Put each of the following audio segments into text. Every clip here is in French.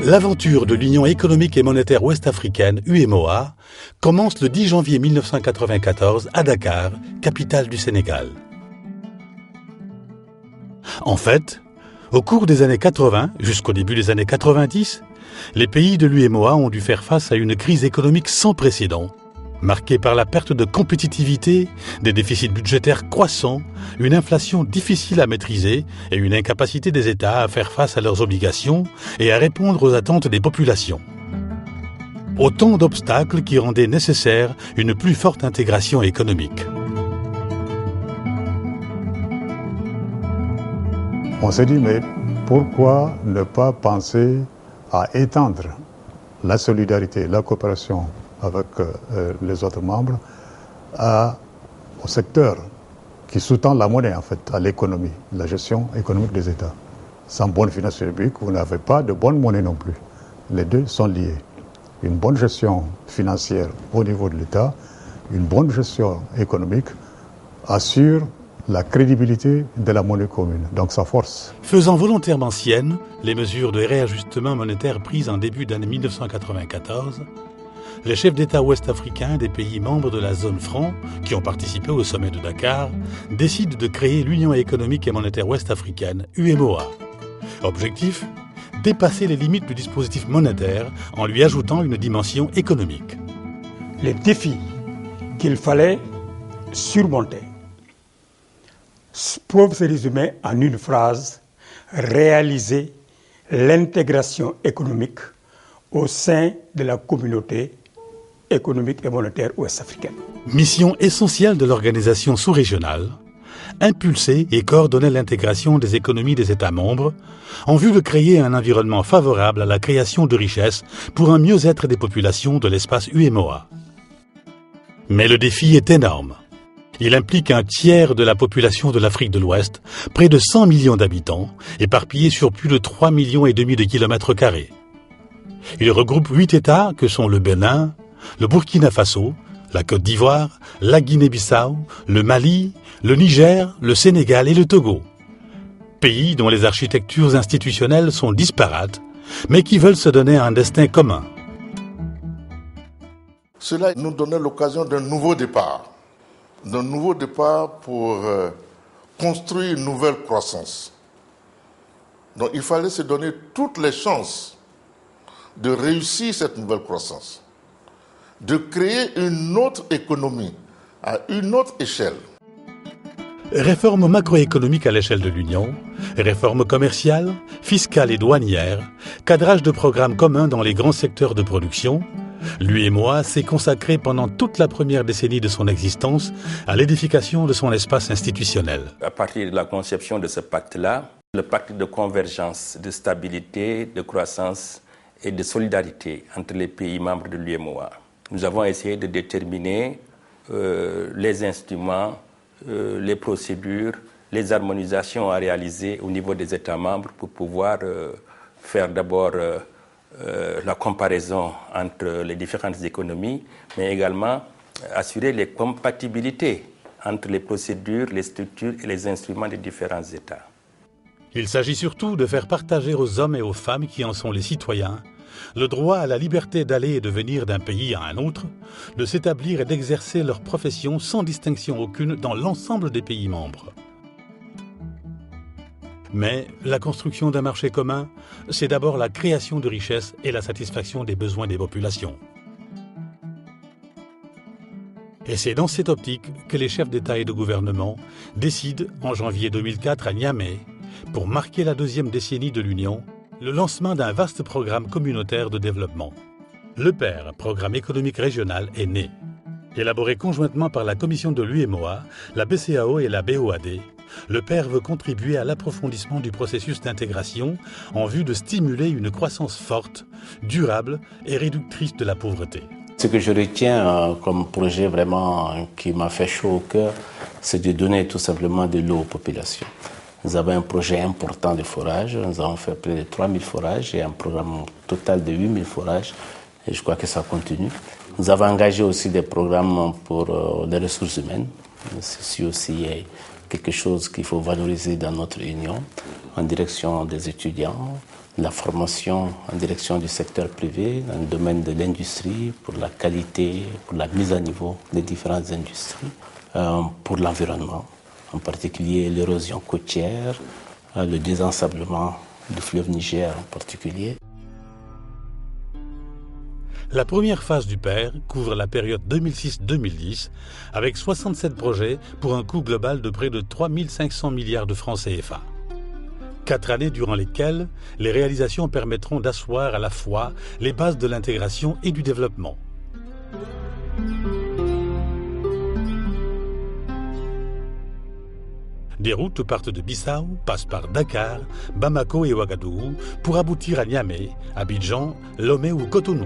L'aventure de l'Union économique et monétaire ouest-africaine, UEMOA, commence le 10 janvier 1994 à Dakar, capitale du Sénégal. En fait, au cours des années 80 jusqu'au début des années 90, les pays de l'UEMOA ont dû faire face à une crise économique sans précédent, marquée par la perte de compétitivité, des déficits budgétaires croissants, une inflation difficile à maîtriser et une incapacité des États à faire face à leurs obligations et à répondre aux attentes des populations. Autant d'obstacles qui rendaient nécessaire une plus forte intégration économique. On s'est dit, mais pourquoi ne pas penser à étendre la solidarité, la coopération avec les autres membres au secteur qui sous-tend la monnaie, en fait, à l'économie, la gestion économique des États. Sans bonne finance publique, vous n'avez pas de bonne monnaie non plus. Les deux sont liés. Une bonne gestion financière au niveau de l'État, une bonne gestion économique assure la crédibilité de la monnaie commune, donc sa force. Faisant volontairement siennes les mesures de réajustement monétaire prises en début d'année 1994, les chefs d'État ouest-africains des pays membres de la zone franc, qui ont participé au sommet de Dakar, décident de créer l'Union économique et monétaire ouest-africaine, UEMOA. Objectif : dépasser les limites du dispositif monétaire en lui ajoutant une dimension économique. Les défis qu'il fallait surmonter peuvent se résumer en une phrase: réaliser l'intégration économique au sein de la communauté économique et monétaire ouest-africaine. Mission essentielle de l'organisation sous-régionale, impulser et coordonner l'intégration des économies des États membres en vue de créer un environnement favorable à la création de richesses pour un mieux-être des populations de l'espace UEMOA. Mais le défi est énorme. Il implique un tiers de la population de l'Afrique de l'Ouest, près de 100 millions d'habitants, éparpillés sur plus de 3,5 millions de kilomètres carrés. Il regroupe 8 États que sont le Bénin, le Burkina Faso, la Côte d'Ivoire, la Guinée-Bissau, le Mali, le Niger, le Sénégal et le Togo. Pays dont les architectures institutionnelles sont disparates, mais qui veulent se donner un destin commun. Cela nous donnait l'occasion d'un nouveau départ pour construire une nouvelle croissance. Donc il fallait se donner toutes les chances de réussir cette nouvelle croissance, de créer une autre économie à une autre échelle. Réformes macroéconomiques à l'échelle de l'Union, réformes commerciales, fiscales et douanières, cadrage de programmes communs dans les grands secteurs de production, l'UEMOA s'est consacré pendant toute la première décennie de son existence à l'édification de son espace institutionnel. À partir de la conception de ce pacte-là, le pacte de convergence, de stabilité, de croissance et de solidarité entre les pays membres de l'UEMOA, nous avons essayé de déterminer les instruments, les procédures, les harmonisations à réaliser au niveau des États membres pour pouvoir faire d'abord la comparaison entre les différentes économies, mais également assurer les compatibilités entre les procédures, les structures et les instruments des différents États. Il s'agit surtout de faire partager aux hommes et aux femmes qui en sont les citoyens le droit à la liberté d'aller et de venir d'un pays à un autre, de s'établir et d'exercer leur profession sans distinction aucune dans l'ensemble des pays membres. Mais la construction d'un marché commun, c'est d'abord la création de richesses et la satisfaction des besoins des populations. Et c'est dans cette optique que les chefs d'État et de gouvernement décident, en janvier 2004 à Niamey, pour marquer la deuxième décennie de l'Union, le lancement d'un vaste programme communautaire de développement. Le PER, Programme économique régional, est né. Élaboré conjointement par la commission de l'UEMOA, la BCAO et la BOAD, le PER veut contribuer à l'approfondissement du processus d'intégration en vue de stimuler une croissance forte, durable et réductrice de la pauvreté. Ce que je retiens comme projet vraiment qui m'a fait chaud au cœur, c'est de donner tout simplement de l'eau aux populations. Nous avons un projet important de forage, nous avons fait près de 3000 forages et un programme total de 8000 forages et je crois que ça continue. Nous avons engagé aussi des programmes pour les ressources humaines. Ceci aussi quelque chose qu'il faut valoriser dans notre union, en direction des étudiants, la formation en direction du secteur privé, dans le domaine de l'industrie, pour la qualité, pour la mise à niveau des différentes industries, pour l'environnement, en particulier l'érosion côtière, le désensablement du fleuve Niger en particulier. La première phase du PER couvre la période 2006-2010 avec 67 projets pour un coût global de près de 3 500 milliards de francs CFA. 4 années durant lesquelles les réalisations permettront d'asseoir à la fois les bases de l'intégration et du développement. Des routes partent de Bissau, passent par Dakar, Bamako et Ouagadougou pour aboutir à Niamey, Abidjan, Lomé ou Cotonou.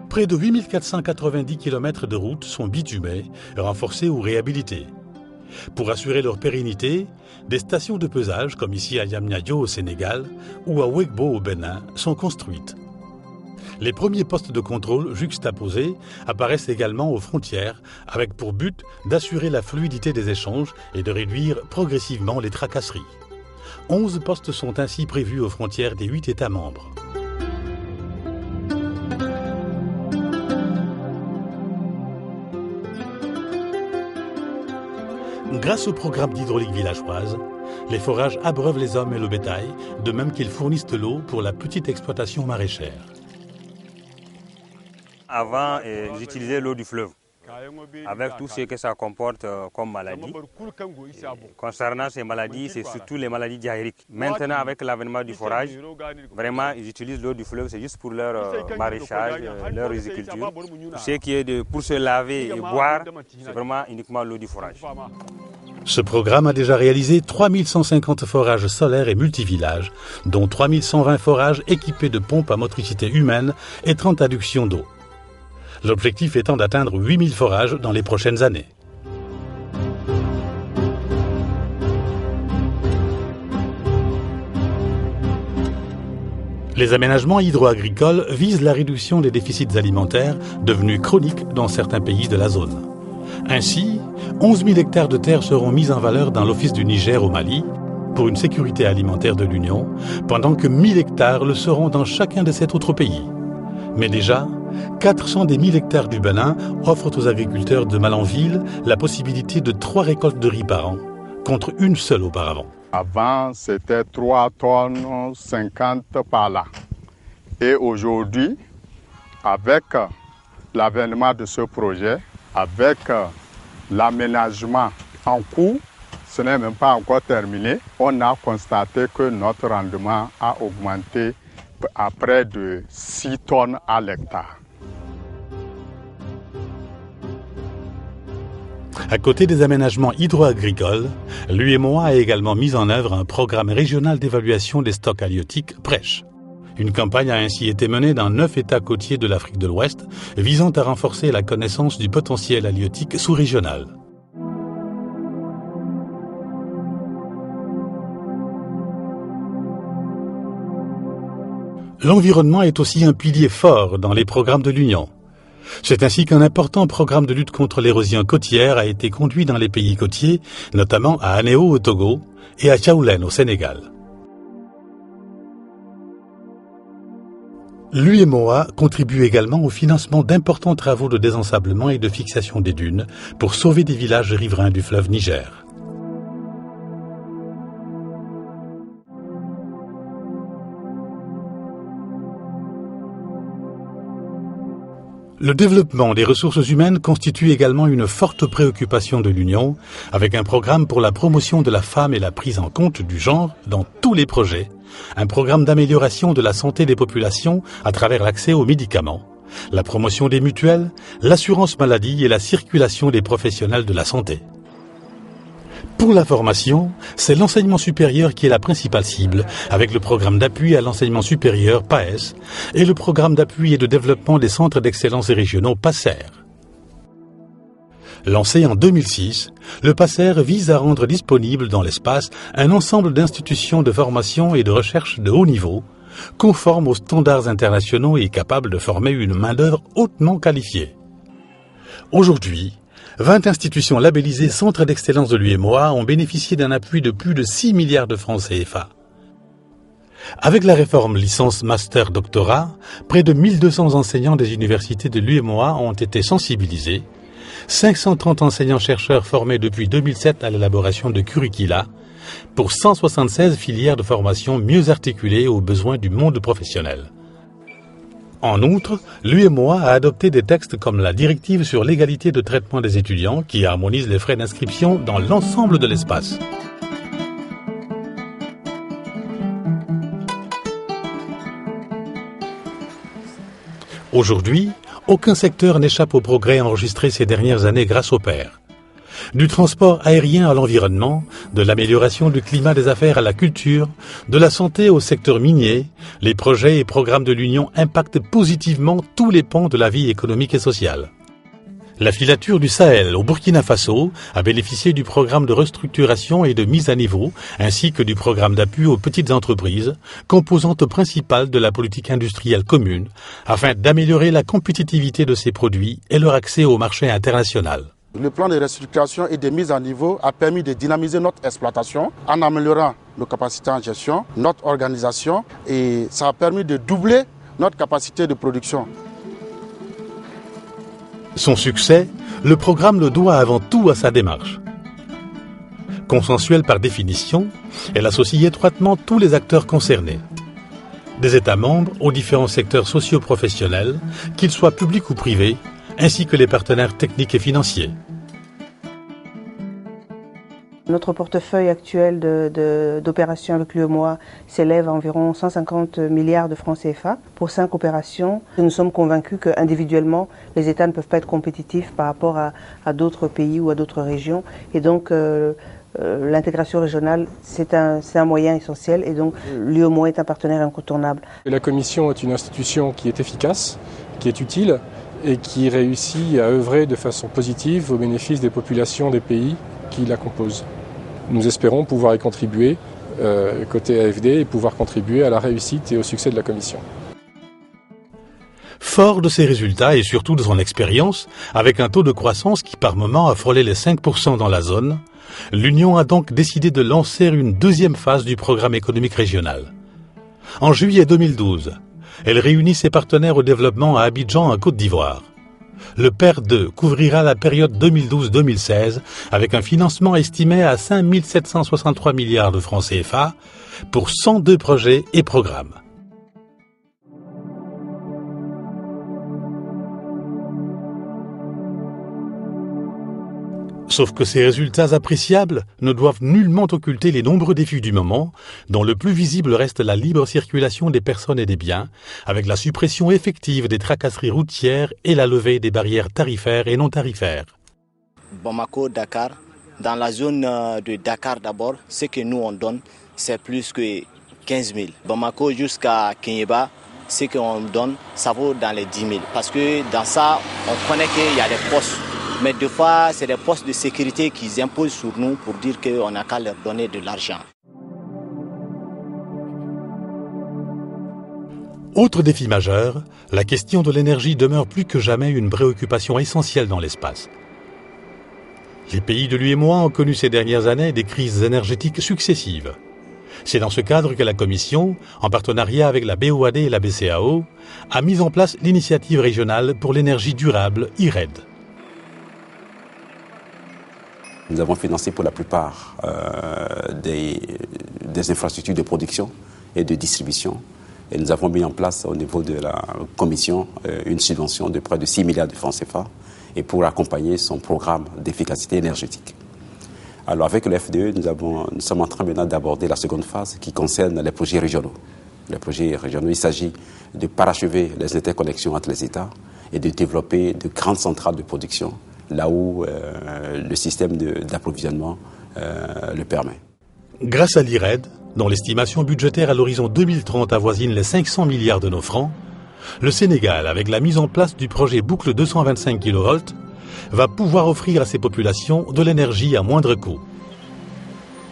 Près de 8490 km de routes sont bitumées, renforcées ou réhabilitées. Pour assurer leur pérennité, des stations de pesage, comme ici à Diamniadio au Sénégal ou à Ouegbo au Bénin, sont construites. Les premiers postes de contrôle juxtaposés apparaissent également aux frontières, avec pour but d'assurer la fluidité des échanges et de réduire progressivement les tracasseries. 11 postes sont ainsi prévus aux frontières des 8 États membres. Grâce au programme d'hydraulique villageoise, les forages abreuvent les hommes et le bétail, de même qu'ils fournissent de l'eau pour la petite exploitation maraîchère. Avant, ils utilisaient l'eau du fleuve, avec tout ce que ça comporte comme maladie. Concernant ces maladies, c'est surtout les maladies diarrhéiques. Maintenant, avec l'avènement du forage, vraiment, ils utilisent l'eau du fleuve, c'est juste pour leur maraîchage, leur riziculture. Ce qui est pour se laver et boire, c'est vraiment uniquement l'eau du forage. Ce programme a déjà réalisé 3150 forages solaires et multivillages, dont 3120 forages équipés de pompes à motricité humaine et 30 adductions d'eau. L'objectif étant d'atteindre 8000 forages dans les prochaines années. Les aménagements hydro-agricoles visent la réduction des déficits alimentaires devenus chroniques dans certains pays de la zone. Ainsi, 11 000 hectares de terre seront mis en valeur dans l'Office du Niger au Mali pour une sécurité alimentaire de l'Union, pendant que 1000 hectares le seront dans chacun de 7 autres pays. Mais déjà, 400 des 1000 hectares du Bénin offrent aux agriculteurs de Malanville la possibilité de 3 récoltes de riz par an, contre une seule auparavant. Avant, c'était 3 tonnes 50 par là. Et aujourd'hui, avec l'avènement de ce projet, avec l'aménagement en cours, ce n'est même pas encore terminé, on a constaté que notre rendement a augmenté à près de 6 tonnes à l'hectare. À côté des aménagements hydro-agricoles, l'UEMOA a également mis en œuvre un programme régional d'évaluation des stocks halieutiques PRECH. Une campagne a ainsi été menée dans 9 États côtiers de l'Afrique de l'Ouest, visant à renforcer la connaissance du potentiel halieutique sous-régional. L'environnement est aussi un pilier fort dans les programmes de l'Union. C'est ainsi qu'un important programme de lutte contre l'érosion côtière a été conduit dans les pays côtiers, notamment à Anéo au Togo et à Tchaoulène au Sénégal. L'UEMOA contribue également au financement d'importants travaux de désensablement et de fixation des dunes pour sauver des villages riverains du fleuve Niger. Le développement des ressources humaines constitue également une forte préoccupation de l'Union, avec un programme pour la promotion de la femme et la prise en compte du genre dans tous les projets, un programme d'amélioration de la santé des populations à travers l'accès aux médicaments, la promotion des mutuelles, l'assurance maladie et la circulation des professionnels de la santé. Pour la formation, c'est l'enseignement supérieur qui est la principale cible, avec le programme d'appui à l'enseignement supérieur PAES et le programme d'appui et de développement des centres d'excellence régionaux PACER. Lancé en 2006, le PACER vise à rendre disponible dans l'espace un ensemble d'institutions de formation et de recherche de haut niveau, conformes aux standards internationaux et capables de former une main-d'œuvre hautement qualifiée. Aujourd'hui, 20 institutions labellisées Centres d'excellence de l'UEMOA ont bénéficié d'un appui de plus de 6 milliards de francs CFA. Avec la réforme licence master doctorat, près de 1200 enseignants des universités de l'UEMOA ont été sensibilisés, 530 enseignants-chercheurs formés depuis 2007 à l'élaboration de curricula, pour 176 filières de formation mieux articulées aux besoins du monde professionnel. En outre, l'UEMOA a adopté des textes comme la directive sur l'égalité de traitement des étudiants qui harmonise les frais d'inscription dans l'ensemble de l'espace. Aujourd'hui, aucun secteur n'échappe au progrès enregistré ces dernières années grâce au PER. Du transport aérien à l'environnement, de l'amélioration du climat des affaires à la culture, de la santé au secteur minier, les projets et programmes de l'Union impactent positivement tous les pans de la vie économique et sociale. La filature du Sahel au Burkina Faso a bénéficié du programme de restructuration et de mise à niveau, ainsi que du programme d'appui aux petites entreprises, composante principale de la politique industrielle commune, afin d'améliorer la compétitivité de ces produits et leur accès au marché international. Le plan de restructuration et de mise à niveau a permis de dynamiser notre exploitation en améliorant nos capacités en gestion, notre organisation, et ça a permis de doubler notre capacité de production. Son succès, le programme le doit avant tout à sa démarche. Consensuelle par définition, elle associe étroitement tous les acteurs concernés. Des États membres aux différents secteurs socio-professionnels, qu'ils soient publics ou privés, ainsi que les partenaires techniques et financiers. Notre portefeuille actuel d'opérations avec l'UEMOA s'élève à environ 150 milliards de francs CFA pour 5 opérations. Nous sommes convaincus qu'individuellement, les États ne peuvent pas être compétitifs par rapport à d'autres pays ou à d'autres régions. Et donc, l'intégration régionale, c'est un moyen essentiel. Et donc, l'UEMOA est un partenaire incontournable. La Commission est une institution qui est efficace, qui est utile et qui réussit à œuvrer de façon positive au bénéfice des populations des pays qui la composent. Nous espérons pouvoir y contribuer côté AFD et pouvoir contribuer à la réussite et au succès de la Commission. Fort de ses résultats et surtout de son expérience, avec un taux de croissance qui par moment a frôlé les 5% dans la zone, l'Union a donc décidé de lancer une deuxième phase du programme économique régional. En juillet 2012, elle réunit ses partenaires au développement à Abidjan, en Côte d'Ivoire. Le PER 2 couvrira la période 2012-2016 avec un financement estimé à 5 763 milliards de francs CFA pour 102 projets et programmes. Sauf que ces résultats appréciables ne doivent nullement occulter les nombreux défis du moment, dont le plus visible reste la libre circulation des personnes et des biens, avec la suppression effective des tracasseries routières et la levée des barrières tarifaires et non tarifaires. Bamako, Dakar, dans la zone de Dakar d'abord, ce que nous on donne, c'est plus que 15 000. Bamako jusqu'à Kenyeba, ce qu'on donne, ça vaut dans les 10 000. Parce que dans ça, on connaît qu'il y a des postes. Mais des fois, c'est des postes de sécurité qu'ils imposent sur nous pour dire qu'on n'a qu'à leur donner de l'argent. Autre défi majeur, la question de l'énergie demeure plus que jamais une préoccupation essentielle dans l'espace. Les pays de l'UEMOA ont connu ces dernières années des crises énergétiques successives. C'est dans ce cadre que la Commission, en partenariat avec la BOAD et la BCAO, a mis en place l'initiative régionale pour l'énergie durable, IRED. Nous avons financé pour la plupart des infrastructures de production et de distribution. Et nous avons mis en place au niveau de la Commission une subvention de près de 6 milliards de francs CFA et pour accompagner son programme d'efficacité énergétique. Alors avec le FDE, nous sommes en train maintenant d'aborder la seconde phase qui concerne les projets régionaux. Les projets régionaux, il s'agit de parachever les interconnexions entre les États et de développer de grandes centrales de production là où le système d'approvisionnement le permet. Grâce à l'IRED, dont l'estimation budgétaire à l'horizon 2030 avoisine les 500 milliards de nos francs, le Sénégal, avec la mise en place du projet Boucle 225 kV, va pouvoir offrir à ses populations de l'énergie à moindre coût.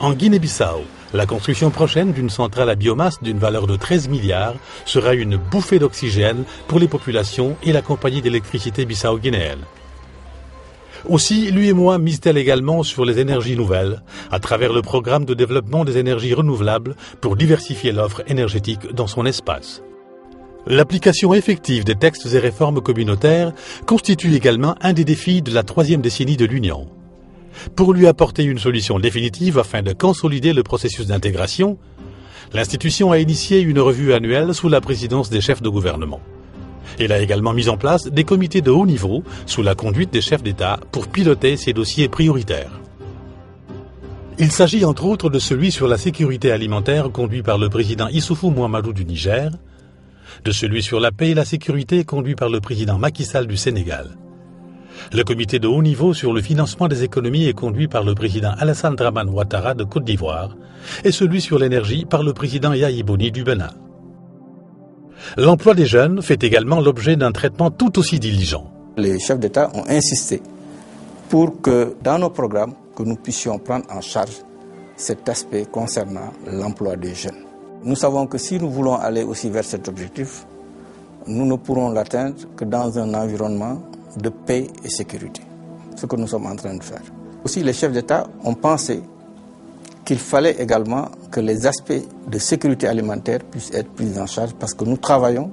En Guinée-Bissau, la construction prochaine d'une centrale à biomasse d'une valeur de 13 milliards sera une bouffée d'oxygène pour les populations et la compagnie d'électricité bissau-guinéenne. Aussi, l'UEMOA mise-t-elle également sur les énergies nouvelles, à travers le programme de développement des énergies renouvelables pour diversifier l'offre énergétique dans son espace. L'application effective des textes et réformes communautaires constitue également un des défis de la 3e décennie de l'Union. Pour lui apporter une solution définitive afin de consolider le processus d'intégration, l'institution a initié une revue annuelle sous la présidence des chefs de gouvernement. Elle a également mis en place des comités de haut niveau sous la conduite des chefs d'État pour piloter ces dossiers prioritaires. Il s'agit entre autres de celui sur la sécurité alimentaire conduit par le président Issoufou Mohamedou du Niger, de celui sur la paix et la sécurité conduit par le président Macky Sall du Sénégal. Le comité de haut niveau sur le financement des économies est conduit par le président Alassane Dramane Ouattara de Côte d'Ivoire et celui sur l'énergie par le président Yahi Boni du Bénin. L'emploi des jeunes fait également l'objet d'un traitement tout aussi diligent. Les chefs d'État ont insisté pour que dans nos programmes, que nous puissions prendre en charge cet aspect concernant l'emploi des jeunes. Nous savons que si nous voulons aller aussi vers cet objectif, nous ne pourrons l'atteindre que dans un environnement de paix et sécurité, ce que nous sommes en train de faire. Aussi, les chefs d'État ont pensé qu'il fallait également que les aspects de sécurité alimentaire puissent être pris en charge parce que nous travaillons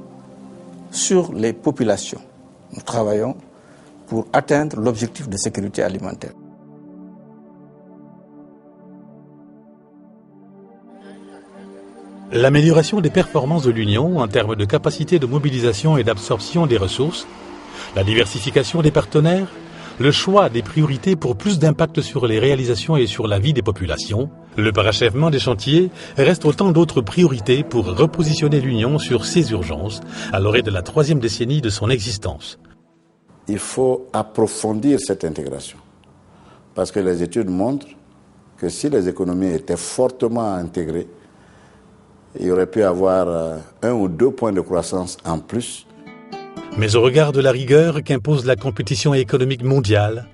sur les populations. Nous travaillons pour atteindre l'objectif de sécurité alimentaire. L'amélioration des performances de l'Union en termes de capacité de mobilisation et d'absorption des ressources, la diversification des partenaires, le choix des priorités pour plus d'impact sur les réalisations et sur la vie des populations, le parachèvement des chantiers reste autant d'autres priorités pour repositionner l'Union sur ses urgences à l'orée de la 3e décennie de son existence. Il faut approfondir cette intégration parce que les études montrent que si les économies étaient fortement intégrées, il y aurait pu avoir 1 ou 2 points de croissance en plus. Mais au regard de la rigueur qu'impose la compétition économique mondiale,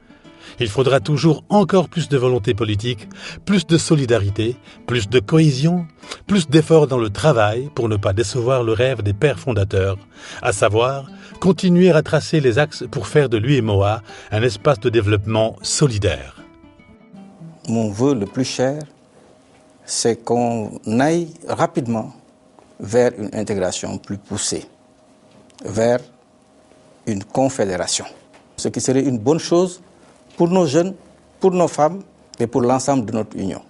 il faudra toujours encore plus de volonté politique, plus de solidarité, plus de cohésion, plus d'efforts dans le travail pour ne pas décevoir le rêve des pères fondateurs, à savoir continuer à tracer les axes pour faire de l'UEMOA un espace de développement solidaire. Mon vœu le plus cher, c'est qu'on aille rapidement vers une intégration plus poussée, vers une confédération. Ce qui serait une bonne chose pour nos jeunes, pour nos femmes et pour l'ensemble de notre Union.